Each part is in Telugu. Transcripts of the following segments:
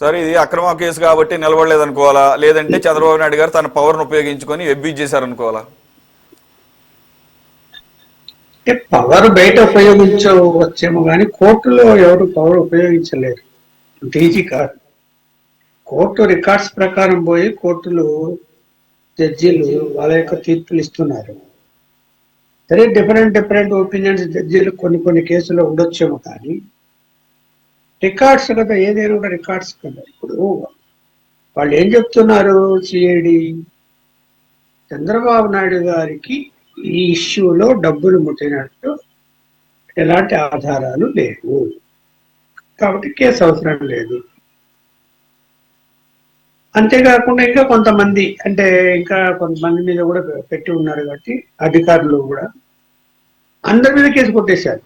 సరే, ఇది అక్రమ కేసు కాబట్టి నిలబడలేదనుకోవాలా, లేదంటే చంద్రబాబు నాయుడు గారు తన పవర్ను ఉపయోగించుకొని అబ్యూజ్ చేశారనుకోవాలా? పవర్ బయట ఉపయోగించవచ్చేమో కానీ కోర్టులో ఎవరు పవర్ ఉపయోగించలేరు. డీజీ కాదు. కోర్టు రికార్డ్స్ ప్రకారం పోయి కోర్టులు జడ్జీలు వాళ్ళ యొక్క తీర్పులు ఇస్తున్నారు. సరే, డిఫరెంట్ ఒపీనియన్స్ జడ్జీలు కొన్ని కేసుల్లో ఉండొచ్చేమో కానీ రికార్డ్స్ కదా, ఏదైనా కూడా రికార్డ్స్ కదా. ఇప్పుడు వాళ్ళు ఏం చెప్తున్నారు, సిఐడి చంద్రబాబు నాయుడు గారికి ఈ ఇష్యూలో డబ్బులు ముట్టినట్టు ఎలాంటి ఆధారాలు లేవు కాబట్టి కేసు అవసరం లేదు. అంతేకాకుండా ఇంకా కొంతమంది మీద కూడా పెట్టి ఉన్నారు కాబట్టి అధికారులు కూడా అందరి మీద కేసు కొట్టేశారు.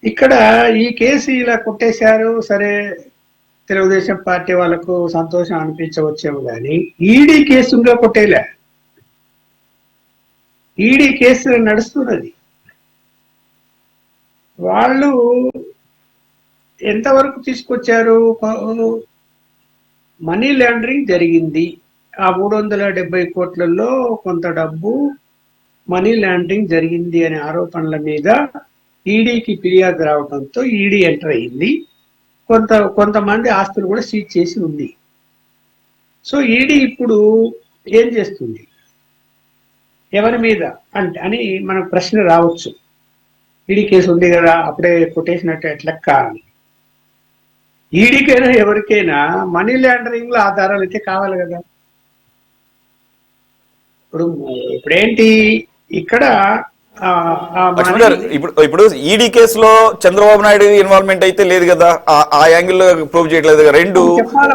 ఇక్కడ ఈ కేసు ఇలా కొట్టేశారు. సరే, తెలుగుదేశం పార్టీ వాళ్ళకు సంతోషం అనిపించవచ్చేమో కానీ ఈడీ కేసు ఇంకా కొట్టేలే. ఈడీ కేసు నడుస్తున్నది. వాళ్ళు ఎంతవరకు తీసుకొచ్చారు? మనీ లాండరింగ్ జరిగింది, ఆ 370 కోట్లలో కొంత డబ్బు మనీ లాండరింగ్ జరిగింది అనే ఆరోపణల మీద ఈడీకి ఫిర్యాదు రావడంతో ఈడీ ఎంటర్ అయింది. కొంతమంది ఆస్తులు కూడా సీజ్ చేసి ఉంది. సో ఈడీ ఇప్పుడు ఏం చేస్తుంది, ఎవరి మీద అని మనకు ప్రశ్న రావచ్చు. ఈడీ కేసు ఉంది కదా, అప్పుడే కొట్టేసినట్టు ఎట్లెక్క అని. ఈడీకైనా ఎవరికైనా మనీ లాండరింగ్ లో ఆధారాలు అయితే కావాలి కదా. ఇప్పుడేంటి ఇక్కడ ఇప్పుడు ఈడీ కేసులో చంద్రబాబు నాయుడు ఇన్వాల్వ్మెంట్ అయితే లేదు కదా, ఆ యాంగిల్లో ప్రూవ్ చేయట్లేదు కదా. రెండు చెప్పాలి,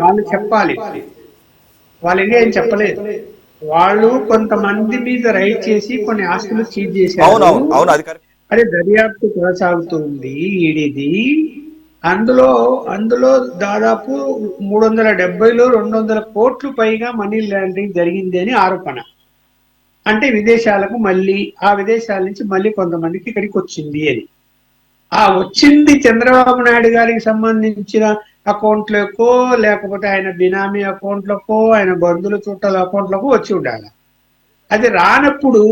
వాళ్ళు చెప్పాలి. వాళ్ళు ఏం చెప్పలేదు. వాళ్ళు కొంతమంది మీద రైడ్ చేసి కొన్ని ఆస్తులు సీజ్ చేశారు. అదే దర్యాప్తు కొనసాగుతుంది ఈడీది. అందులో దాదాపు 370లో 200 కోట్లు పైగా మనీ లాండరింగ్ జరిగింది అని ఆరోపణ. అంటే విదేశాలకు మళ్ళీ, ఆ విదేశాల నుంచి మళ్ళీ కొంతమందికి ఇక్కడికి వచ్చింది అని. ఆ వచ్చింది చంద్రబాబు నాయుడు గారికి సంబంధించిన అకౌంట్లకో లేకపోతే ఆయన బినామీ అకౌంట్లకో ఆయన బంధువుల చుట్టాల అకౌంట్లకు వచ్చి ఉండాలి. అది రానప్పుడు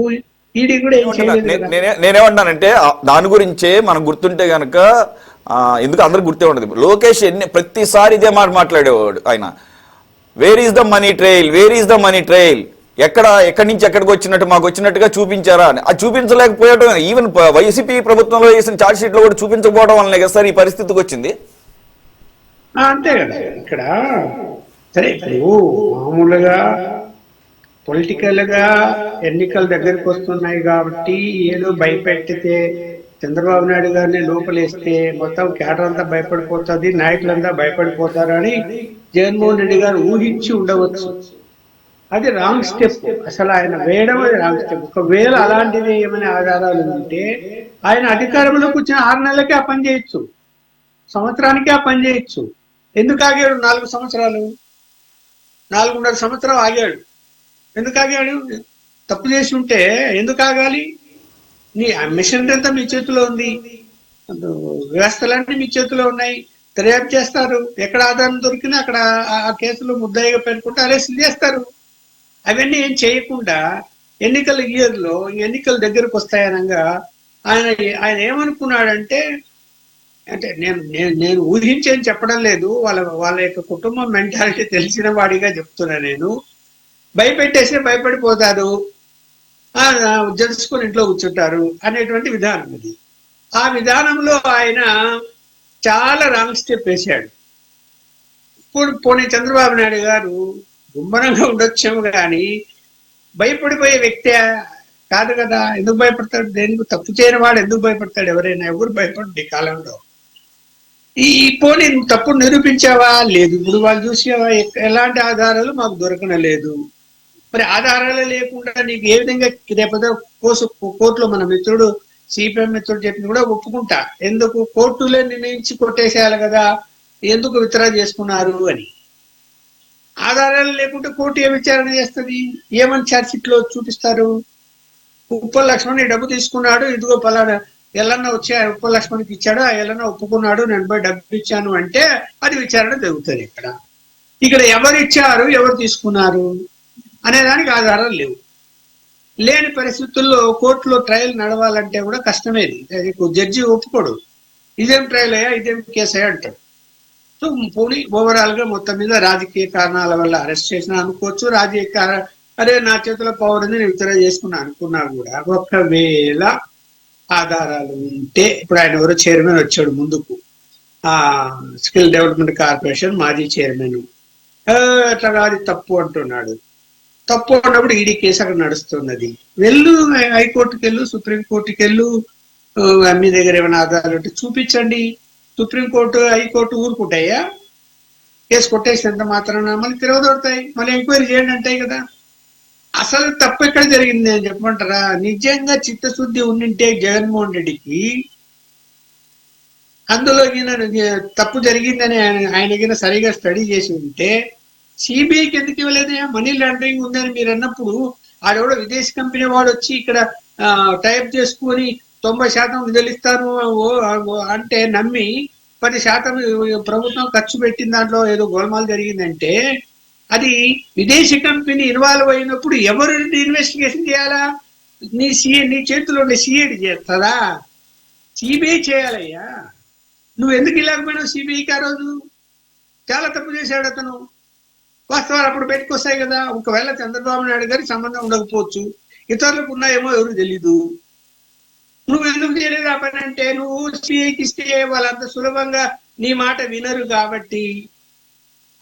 ఈడీ కూడా ఏం చేయలేదు. నేనేమంటానంటే దాని గురించే మనం గుర్తుంటే గనక, ఎందుకు అందరికి గుర్తే ఉండదు, లోకేష్ ప్రతిసారి ఇదే మాట మాట్లాడేవాడు ఆయన. Where is the money trail, where is the money trail, ఎక్కడి నుంచి ఎక్కడికి వచ్చినట్టు మాకు వచ్చినట్టుగా చూపించారా అని. అది చూపించలేకపోవడం, ఈవెన్ వైసీపీ ప్రభుత్వంలో వేసిన ఛార్జ్ షీట్ లో కూడా చూపించకపోవడం వల్లనే కదా సార్ ఈ పరిస్థితికి వచ్చింది. అంతే కదా. ఇక్కడ సరే, ఇప్పుడు మామూలుగా పొలిటికల్ గా ఎన్నికల దగ్గరికి వస్తున్నాయి కాబట్టి ఏదో భయపెట్టితే చంద్రబాబు నాయుడు గారిని లోపలేస్తే మొత్తం కేడర్ అంతా భయపడిపోతుంది, నాయకులంతా భయపడిపోతారు అని జగన్మోహన్ రెడ్డి గారు ఊహించి ఉండవచ్చు. అది రాంగ్ స్టెప్. అసలు ఆయన వేయడం అది రాంగ్ స్టెప్. ఒకవేళ అలాంటిది ఏమైనా ఆధారాలు ఉంటే ఆయన అధికారంలోకి వచ్చిన 6 నెలలకే ఆ పని చేయొచ్చు, సంవత్సరానికే ఆ పని చేయొచ్చు. ఎందుకు ఆగాడు 4 సంవత్సరాలు, 4.5 సంవత్సరం ఆగాడు? ఎందుకు ఆగాడు? తప్పు చేసి ఉంటే ఎందుకు ఆగాలి? నీ మిషన్ అంతా మీ చేతిలో ఉంది, వ్యవస్థలన్నీ మీ చేతిలో ఉన్నాయి, దర్యాప్తు చేస్తారు. ఎక్కడ ఆధారం దొరికినా అక్కడ ఆ కేసులు ముద్దాయిగా పేర్కొంటే అరెస్ట్ చేస్తారు. అవన్నీ ఏం చేయకుండా ఎన్నికల ఇయర్లో ఎన్నికల దగ్గరకు వస్తాయనగా ఆయన ఏమనుకున్నాడంటే, అంటే నేను ఊహించేని చెప్పడం లేదు, వాళ్ళ యొక్క కుటుంబం మెంటాలిటీ తెలిసిన వాడిగా చెప్తున్నా నేను. భయపెట్టేస్తే భయపడిపోతారు, జడుచుకొని ఇంట్లో కూర్చుంటారు అనేటువంటి విధానం ఇది. ఆ విధానంలో ఆయన చాలా రాంగ్ స్టెప్ వేశాడు. ఇప్పుడు పోనీ చంద్రబాబు నాయుడు గారు గుమ్మరంగా ఉండొచ్చేమో కానీ భయపడిపోయే వ్యక్తి కాదు కదా. ఎందుకు భయపడతాడు? దేనికి తప్పు చేయని వాడు ఎందుకు భయపడతాడు? ఎవరు భయపడదు ఈ కాలంలో. ఈ పోనీ నువ్వు తప్పు నిరూపించావా? లేదు. ఇప్పుడు వాళ్ళు చూసావా, ఎలాంటి ఆధారాలు మాకు దొరకనలేదు. మరి ఆధారాలు లేకుండా నీకు ఏ విధంగా రేపటి కోర్టులో మన మిత్రుడు సిపిఎం మిత్రుడు చెప్పింది కూడా ఒప్పుకుంటా. ఎందుకు కోర్టులే నిర్ణయించి కొట్టేసేయాలి కదా, ఎందుకు విత్డ్రా చేసుకున్నారు అని. ఆధారాలు లేకుంటే కోర్టు ఏ విచారణ చేస్తుంది? ఏమని ఛార్జ్ షీట్ లో చూపిస్తారు? ఉప్పల్ లక్ష్మణ్ డబ్బు తీసుకున్నాడు, ఇదిగో ఎల్లన్న వచ్చి ఆ ఉప్పు లక్ష్మణ్కి ఇచ్చాడు, ఆ ఎల్లన్న ఒప్పుకున్నాడు, నేను పోయి డబ్బు ఇచ్చాను అంటే అది విచారణ జరుగుతుంది. ఇక్కడ ఎవరు ఇచ్చారు, ఎవరు తీసుకున్నారు అనే దానికి ఆధారాలు లేవు. లేని పరిస్థితుల్లో కోర్టులో ట్రయల్ నడవాలంటే కూడా కష్టమేది. అది జడ్జి ఒప్పుకోడు, ఇదేం ట్రయల్ అయ్యా, ఇదేం కేసు అయ్యా అంటాడు. సో పోనీ ఓవరాల్ గా మొత్తం మీద రాజకీయ కారణాల వల్ల అరెస్ట్ చేసిన అనుకోవచ్చు, అరే నా చేతిలో పవర్ ఉంది నేను విత్డ్రా చేసుకున్నా అనుకున్నా కూడా, ఒకవేళ ఆధారాలు ఉంటే, ఇప్పుడు ఆయన ఎవరో చైర్మన్ వచ్చాడు ముందుకు, ఆ స్కిల్ డెవలప్మెంట్ కార్పొరేషన్ మాజీ చైర్మన్, అట్లా కాదు తప్పు అంటున్నాడు. తప్పు అన్నప్పుడు ఈడీ కేసు అక్కడ నడుస్తున్నది. వెళ్ళు హైకోర్టుకి వెళ్ళు, సుప్రీంకోర్టుకి వెళ్ళు, మీ దగ్గర ఏమైనా ఆధారాలు ఉంటే చూపించండి. సుప్రీంకోర్టు హైకోర్టు ఊరుకుంటాయా? కేసు కొట్టేసినంత మాత్రాన మళ్ళీ తిరగదొడతాయి, మళ్ళీ ఎంక్వైరీ చేయండి అంటాయి కదా. అసలు తప్పు ఎక్కడ జరిగింది అని చెప్పమంటారా? నిజంగా చిత్తశుద్ధి ఉండింటే జగన్మోహన్ రెడ్డికి అందులో తప్పు జరిగిందని ఆయన సరిగా స్టడీ చేసి ఉంటే సిబిఐకి ఎందుకు ఇవ్వలేదు? మనీ లాండరింగ్ ఉందని మీరు అన్నప్పుడు ఆడెవడో విదేశీ కంపెనీ వాడు వచ్చి ఇక్కడ టైప్ చేసుకుని 90% నిధులిస్తాను అంటే నమ్మి 10% ప్రభుత్వం ఖర్చు పెట్టిన దాంట్లో ఏదో గోల్మాల్ జరిగిందంటే అది విదేశీ కంపెనీ ఇన్వాల్వ్ అయినప్పుడు ఎవరు ఇన్వెస్టిగేషన్ చేయాలా? నీ చేతిలో ఉండే సిఐడి చేస్తారా? సిబిఐ చేయాలయ్యా. నువ్వు ఎందుకు ఇలాగపోయినావు సిబిఐకి? ఆ రోజు చాలా తప్పు చేశాడు అతను. వాస్తవాలు అప్పుడు బయటకు వస్తాయి కదా. ఒకవేళ చంద్రబాబు నాయుడు గారికి సంబంధం ఉండకపోవచ్చు, ఇతరులకు ఉన్నాయేమో ఎవరు తెలీదు. నువ్వు ఎందుకు చేయలేదు ఆ పని అంటే, నువ్వు సిఐకి ఇస్తే వాళ్ళంత సులభంగా నీ మాట వినరు కాబట్టి,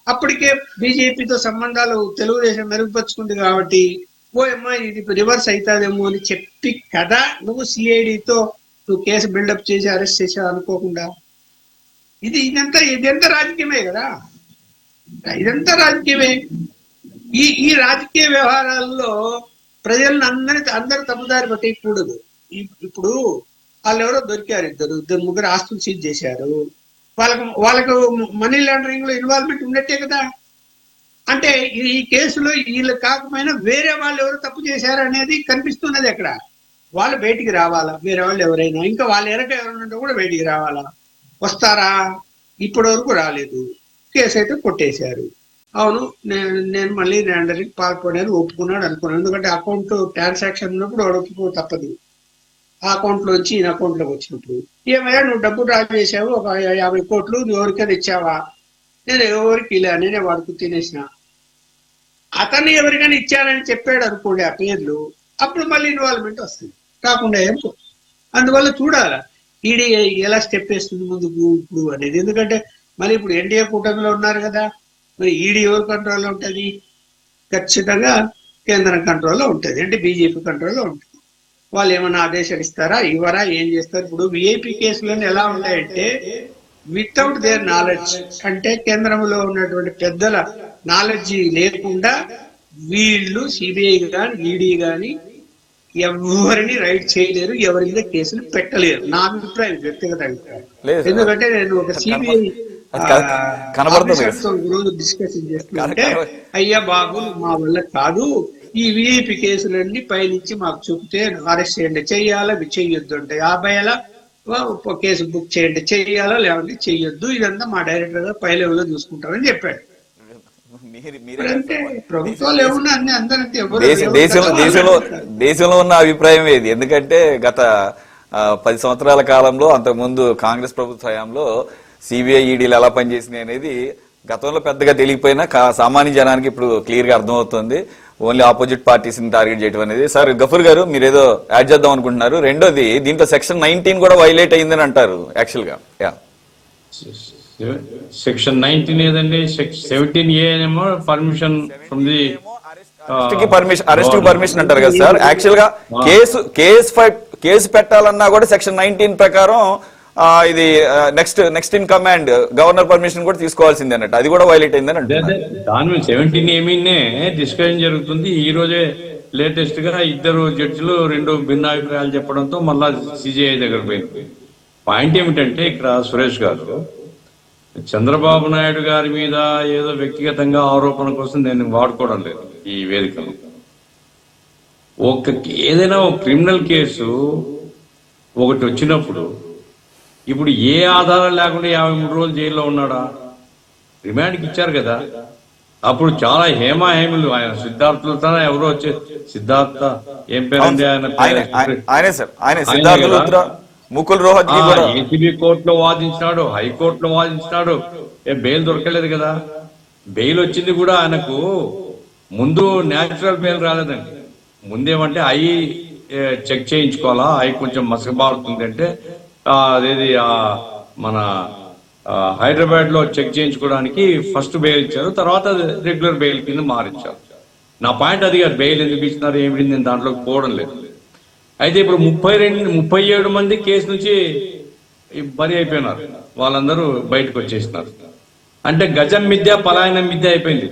అప్పటికే బీజేపీతో సంబంధాలు తెలుగుదేశం మెరుగుపరుచుకుంది కాబట్టి, ఓ అమ్మాయి ఇది రివర్స్ అవుతాదేమో అని చెప్పి కదా నువ్వు సిఐడితో నువ్వు కేసు బిల్డప్ చేసి అరెస్ట్ చేసావు అనుకోకుండా. ఇదంతా రాజకీయమే కదా, ఇదంతా రాజకీయమే. ఈ రాజకీయ వ్యవహారాల్లో ప్రజలను అందరు తప్పుదారి పట్టేయకూడదు. ఇప్పుడు వాళ్ళు ఎవరో దొరికారు, ఇద్దరు ముగ్గురు ఆస్తులు సీజ్ చేశారు. వాళ్ళకు మనీ లాండరింగ్ లో ఇన్వాల్వ్మెంట్ ఉన్నట్టే కదా. అంటే ఈ కేసులో వీళ్ళు కాకపోయినా వేరే వాళ్ళు ఎవరు తప్పు చేశారు అనేది కనిపిస్తున్నది. అక్కడ వాళ్ళు బయటికి రావాలా, వేరే వాళ్ళు ఎవరైనా, ఇంకా వాళ్ళ ఎరక ఎవరైనా కూడా బయటికి రావాలా. వస్తారా? ఇప్పటి వరకు రాలేదు. కేసు అయితే కొట్టేశారు. అవును, నేను మళ్ళీ లాండరింగ్ పాల్పడాను ఒప్పుకున్నాడు అనుకున్నాను. ఎందుకంటే అకౌంట్ ట్రాన్సాక్షన్ ఉన్నప్పుడు వాడు ఒప్పుకో తప్పదు. ఆ అకౌంట్ లో వచ్చి ఈయన అకౌంట్ లోకి వచ్చినప్పుడు, ఏమయ్యా నువ్వు డబ్బు డ్రా చేసావు, ఒక 50 కోట్లు నువ్వు ఎవరికైనా ఇచ్చావా? నేను ఎవరికి ఇలా, నేనే వాడుకు తినేసిన. అతన్ని ఎవరికైనా ఇచ్చానని చెప్పాడు అనుకోండి ఆ పేర్లు, అప్పుడు మళ్ళీ ఇన్వాల్వ్మెంట్ వస్తుంది. కాకుండా ఏం అందువల్ల చూడాలా ఈడీ ఎలా స్టెప్ వేస్తుంది ముందుకు ఇప్పుడు అనేది. ఎందుకంటే మరి ఇప్పుడు ఎన్డీఏ కూటమిలో ఉన్నారు కదా, మరి ఈడీ ఎవరు కంట్రోల్లో ఉంటుంది? ఖచ్చితంగా కేంద్రం కంట్రోల్లో ఉంటుంది, అంటే బీజేపీ కంట్రోల్లో ఉంటుంది. వాళ్ళు ఏమైనా ఆదేశాలు ఇస్తారా, ఇవ్వరా, ఏం చేస్తారు? ఇప్పుడు విఐపి కేసులన్నీ ఎలా ఉంటాయంటే వితౌట్ దేర్ నాలెడ్జ్, అంటే కేంద్రంలో ఉన్నటువంటి పెద్దల నాలెడ్జ్ లేకుండా వీళ్ళు సిబిఐ కానీ ఈడీ కానీ ఎవరిని రైడ్ చేయలేరు, ఎవరి మీద కేసులు పెట్టలేరు. నా అభిప్రాయం, వ్యక్తిగత అభిప్రాయం. ఎందుకంటే నేను ఒక సిబిఐ రోజు డిస్కషన్ చేస్తుంటే, అయ్యా బాబు మా వల్ల కాదు, ఈ విఐపి కేసులన్నీ పైనుంచి మాకు చూపితే అరెస్ట్ చేయండి, చెయ్యాలా చెయ్యొద్దు అంటే 50 కేసు బుక్ చేయండి, చెయ్యాలా లేదంటే చెయ్యొద్దు, ఇదంతా మా డైరెక్టర్ గా పై లెవెల్ లో చూసుకుంటారని చెప్పాడు. ప్రభుత్వాలు ఏమున్నా అన్ని అందరంటే దేశంలో ఉన్న అభిప్రాయం ఏది? ఎందుకంటే గత 10 సంవత్సరాల కాలంలో, అంతకుముందు కాంగ్రెస్ ప్రభుత్వ హయాంలో సిబిఐ ఈడీలు ఎలా పనిచేసినాయి అనేది గతంలో పెద్దగా తెలియకపోయినా సామాన్య జనానికి ఇప్పుడు క్లియర్ గా అర్థమవుతుంది. ఓన్లీ ఆపోజిట్ పార్టీస్ ని టార్గెట్ చేయడం అనేది. సార్ గఫూర్ గారు, మీరు ఏదో యాడ్ చేద్దాం అనుకుంటున్నారు. రెండోది, దీంట్లో సెక్షన్ 19 కూడా వైలేట్ అయిందని అంటారు యాక్చువల్ గా. సెక్షన్ 19 ఏదండి? 17A ఏమో permission from the arrest permission అంటారు కదా సార్. యాక్చువల్ గా కేసు పెట్టాలన్నా కూడా సెక్షన్ 19 ప్రకారం ఇది next in command governor permission కూడా తీసుకోవాల్సిందే అన్నట్టు. అది కూడా వైలేట్ అయిందని అంటారు. దాని మీద 17A డిస్కషన్ జరుగుతుంది. ఈ రోజే లేటెస్ట్ గా ఇద్దరు జడ్జిలు 2 భిన్నాభిప్రాయాలు చెప్పడంతో మళ్ళా సిజేఐ దగ్గర పోయింది. పాయింట్ ఏమిటంటే ఇక్కడ సురేష్ గారు, చంద్రబాబు నాయుడు గారి మీద ఏదో వ్యక్తిగతంగా ఆరోపణ కోసం నేను వాడుకోవడం లేదు ఈ వేదికను. ఏదైనా ఒక క్రిమినల్ కేసు ఒకటి వచ్చినప్పుడు ఇప్పుడు ఏ ఆధారం లేకుండా 53 రోజులు జైల్లో ఉన్నాడా? రిమాండ్కి ఇచ్చారు కదా. అప్పుడు చాలా హేమాహేములు ఆయన సిద్ధార్థులతో ఎవరో వచ్చే సిద్ధార్థ ఏం పేరండి ఆయనే సార్, ఆయన సిద్ధార్థ లూత్రా, ముకుల్ రోహత్గి కూడా ఏసీబీ కోర్టులో వాదించినాడు, హైకోర్టులో వాదించినాడు, బెయిల్ దొరకలేదు కదా. బెయిల్ వచ్చింది కూడా ఆయనకు ముందు న్యాచురల్ బెయిల్ రాలేదండి. ముందేమంటే అయి చెక్ చేయించుకోవాలా, అవి కొంచెం మసకబారుతుంది అంటే అదేది మన హైదరాబాద్ లో చెక్ చేయించుకోవడానికి ఫస్ట్ బెయిల్ ఇచ్చారు, తర్వాత రెగ్యులర్ బెయిల్ కింద మారించారు. నా పాయింట్ అది కాదు, బెయిల్ ఎందుకు ఇచ్చినారు ఏమిటి నేను దాంట్లోకి పోవడం లేదు. అయితే ఇప్పుడు 37 మంది కేసు నుంచి బరి అయిపోయినారు, వాళ్ళందరూ బయటకు వచ్చేసినారు. అంటే గజం మిథ్య పలాయనం మిథ్య అయిపోయింది.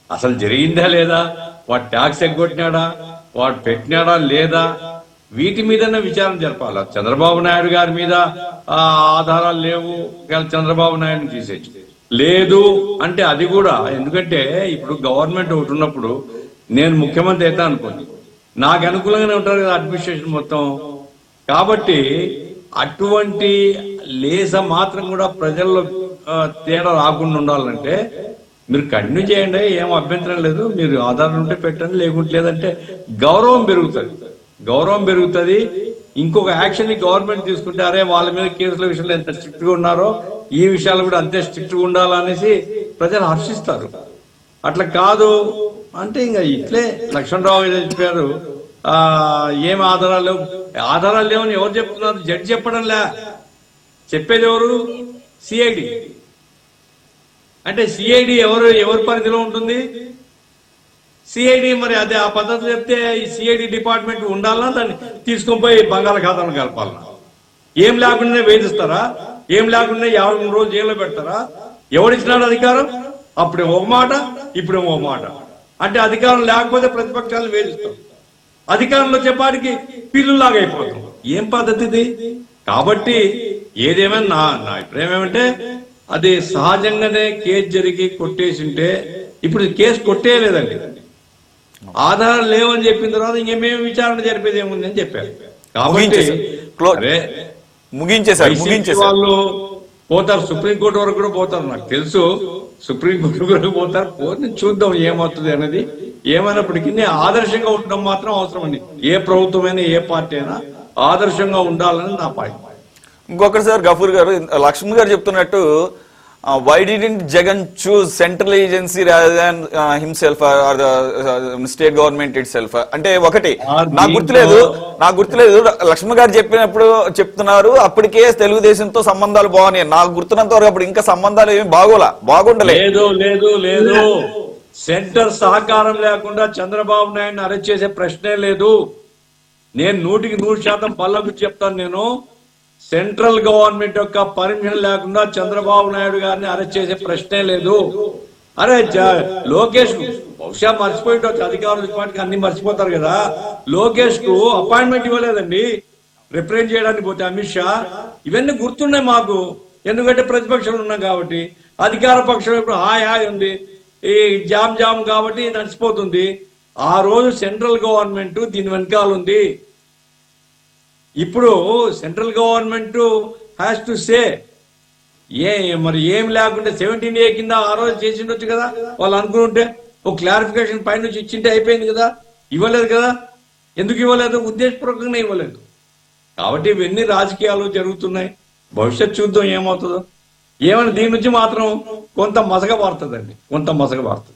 అసలు జరిగిందా లేదా, వాడు ట్యాక్స్ ఎగ్గొట్టినాడా, వాడు పెట్టినాడా లేదా, వీటి మీదనే విచారణ జరపాలి. చంద్రబాబు నాయుడు గారి మీద ఆధారాలు లేవు, చంద్రబాబు నాయుడుని తీసేచ్చు లేదు అంటే అది కూడా, ఎందుకంటే ఇప్పుడు గవర్నమెంట్ ఒకటి ఉన్నప్పుడు నేను ముఖ్యమంత్రి అయితే అనుకోండి, నాకు అనుకూలంగానే ఉంటారు కదా అడ్మినిస్ట్రేషన్ మొత్తం. కాబట్టి అటువంటి లేస మాత్రం కూడా ప్రజల్లో తేడా రాకుండా ఉండాలంటే మీరు కంటిన్యూ చేయండి, ఏం అభ్యంతరం లేదు. మీరు ఆధారం ఉంటే పెట్టండి, లేకుంటే లేదంటే గౌరవం పెరుగుతుంది. ఇంకొక యాక్షన్ ని గవర్నమెంట్ తీసుకుంటే అరే వాళ్ళ మీద కేసుల విషయంలో ఎంత స్ట్రిక్ట్ గా ఉన్నారో ఈ విషయాలు కూడా అంతే స్ట్రిక్ట్ గా ఉండాలనేసి ప్రజలు హర్షిస్తారు. అట్లా కాదు అంటే ఇంకా ఇట్లే లక్ష్మణరావు చెప్పారు, ఏం ఆధారాలు లేవని ఎవరు చెప్తున్నారు? జడ్జి చెప్పడంలే, చెప్పేది ఎవరు? సిఐడి. అంటే సిఐడి ఎవరి పరిధిలో ఉంటుంది? సిఐడి. మరి అదే ఆ పద్ధతి చెప్తే ఈ సిఐడి డిపార్ట్మెంట్ ఉండాలన్నా దాన్ని తీసుకొని పోయి బంగాళాఖాతంలో కలపాలన్నా? ఏం లేకుండానే వేధిస్తారా? ఏం లేకుండా 53 రోజులు జైల్లో పెడతారా? ఎవడిచ్చినాడు అధికారం? అప్పుడే ఒక మాట, ఇప్పుడేమో ఒక మాట. అంటే అధికారం లేకపోతే ప్రతిపక్షాలను వేధిస్తాం, అధికారంలో చెప్పానికి పిల్లులాగా అయిపోతాం. ఏం పద్ధతి ఇది? కాబట్టి ఏదేమైనా నా అభిప్రాయం ఏమంటే, అది సహజంగానే కేసు జరిగి కొట్టేసింటే, ఇప్పుడు కేసు కొట్టేయలేదండి, ఆధారాలు లేవని చెప్పిన తర్వాత ఇంకేమేమి విచారణ జరిపేది ఏముంది అని చెప్పారు. కాబట్టి ముగించేసారు వాళ్ళు పోతారు, సుప్రీంకోర్టు వరకు కూడా పోతారు. నాకు తెలుసు సుప్రీంకోర్టు వరకు పోతారు. పోతే చూద్దాం ఏమవుతుంది అనేది. ఏమైనప్పటికీ ఆదర్శంగా ఉండడం మాత్రం అవసరం అండి. ఏ ప్రభుత్వమైనా ఏ పార్టీ అయినా ఆదర్శంగా ఉండాలని నా పాయింట్. ఇంకొకటి సార్, గఫూర్ గారు, లక్ష్మణ్ గారు చెప్తున్నట్టు why didn't Jagan choose central agency rather than himself or the state government itself? అంటే ఒకటి నాకు గుర్తులేదు లక్ష్మణ్ గారు చెప్పినప్పుడు చెప్తున్నారు అప్పటికే తెలుగుదేశంతో సంబంధాలు బాగున్నాయి. నాకు గుర్తున్నంత వరకు అప్పుడు ఇంకా సంబంధాలు ఏమి బాగుండలేదు. లేదు సెంటర్ సహకారం లేకుండా చంద్రబాబు నాయుడిని అరెస్ట్ చేసే ప్రశ్నే లేదు. నేను 100% పళ్ళకు చెప్తాను. నేను సెంట్రల్ గవర్నమెంట్ యొక్క పర్మిషన్ లేకుండా చంద్రబాబు నాయుడు గారిని అరెస్ట్ చేసే ప్రశ్నే లేదు. అరే లోకేష్ బహుశా మర్చిపోయిండొచ్చు, అధికారులు పాటికి అన్ని మర్చిపోతారు కదా. లోకేష్ కు అపాయింట్మెంట్ ఇవ్వలేదండి రిప్రజెంట్ చేయడానికి పోతే అమిత్ షా. ఇవన్నీ గుర్తున్నాయి మాకు, ఎందుకంటే ప్రతిపక్షంలో ఉన్నాం కాబట్టి. అధికార పక్షం ఇప్పుడు హాయ్ ఉంది, ఈ జామ్ కాబట్టి నడిచిపోతుంది. ఆ రోజు సెంట్రల్ గవర్నమెంట్ దీని వెనకాల ఉంది. ఇప్పుడు central government has to say. మరి ఏం లేకుంటే 17A కింద ఆ రోజు చేసిండొచ్చు కదా. వాళ్ళు అనుకుంటే ఒక క్లారిఫికేషన్ పై నుంచి ఇచ్చింటే అయిపోయింది కదా. ఇవ్వలేదు కదా. ఎందుకు ఇవ్వలేదు? ఉద్దేశపూర్వకంగా ఇవ్వలేదు. కాబట్టి ఇవన్నీ రాజకీయాలు జరుగుతున్నాయి. భవిష్యత్ చూద్దాం ఏమవుతుందో. ఏమైనా దీని నుంచి మాత్రం కొంత మసక పడుతుందండి, కొంత మసక పడుతుంది.